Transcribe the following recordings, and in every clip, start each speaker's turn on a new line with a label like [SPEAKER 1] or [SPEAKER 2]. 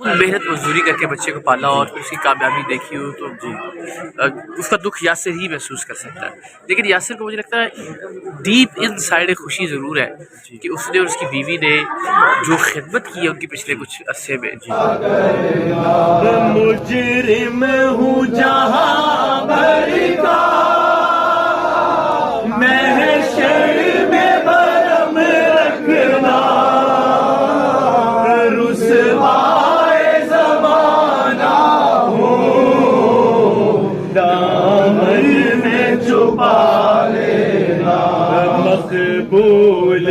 [SPEAKER 1] محنت مزدوری کر کے بچے کو پالا اور پھر اس کی کامیابی دیکھی ہو تو اس کا دکھ یاسر ہی محسوس کر سکتا ہے، لیکن یاسر کو مجھے لگتا ہے ڈیپ ان سائڈ ایک خوشی ضرور ہے کہ اس نے اور اس کی بیوی نے جو خدمت کی ہے ان کی پچھلے کچھ عرصے میں۔
[SPEAKER 2] مجرم ہوں جہاں بھر کا محشر میں برم رکھنا، رسوائے زمانہ ہوں دامن میں چھپا لینا، مقبول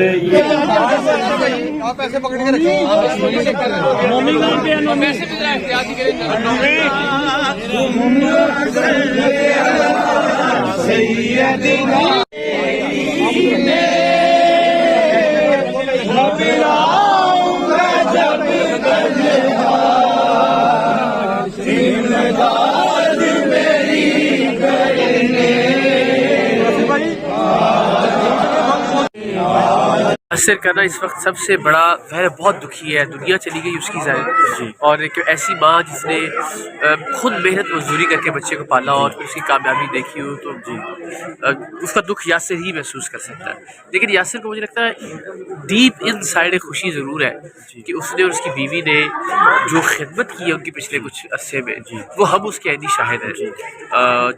[SPEAKER 3] پیسے پکڑ کے رکھیں
[SPEAKER 1] یاسر کا نا اس وقت سب سے بڑا ظاہر بہت دکھی ہے، دنیا چلی گئی اس کی ظاہر، اور ایک ایسی ماں جس نے خود محنت مزدوری کر کے بچے کو پالا اور پھر اس کی کامیابی دیکھی ہو تو اس کا دکھ یاسر ہی محسوس کر سکتا ہے، لیکن یاسر کو مجھے لگتا ہے ڈیپ ان سائڈ ایک خوشی ضرور ہے کہ اس نے اور اس کی بیوی نے جو خدمت کی ہے ان کی پچھلے کچھ عرصے میں، وہ ہم اس کے عینی شاہد ہیں،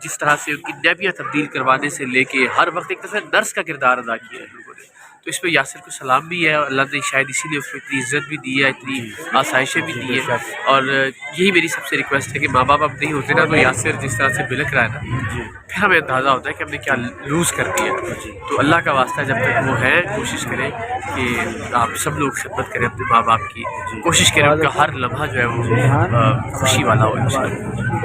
[SPEAKER 1] جس طرح سے ان کی نیبیاں تبدیل کروانے سے لے کے ہر وقت ایک طرح نرس کا کردار ادا کیا ہے لوگوں نے، تو اس پہ یاسر کو سلام بھی ہے، اور اللہ نے شاید اسی لیے اس کو اتنی عزت بھی دی ہے، اتنی آسائشیں بھی دی ہے، اور یہی میری سب سے ریکویسٹ ہے کہ ماں باپ اب نہیں ہوتے نا تو یاسر جس طرح سے بلک رہا ہے نا پھر ہمیں اندازہ ہوتا ہے کہ ہم نے کیا لوز کر دیا، تو اللہ کا واسطہ جب تک وہ ہے کوشش کریں کہ آپ سب لوگ خدمت کریں اپنے ماں باپ کی، کوشش کریں ان کا ہر لمحہ جو ہے وہ خوشی والا ہو انشاءاللہ۔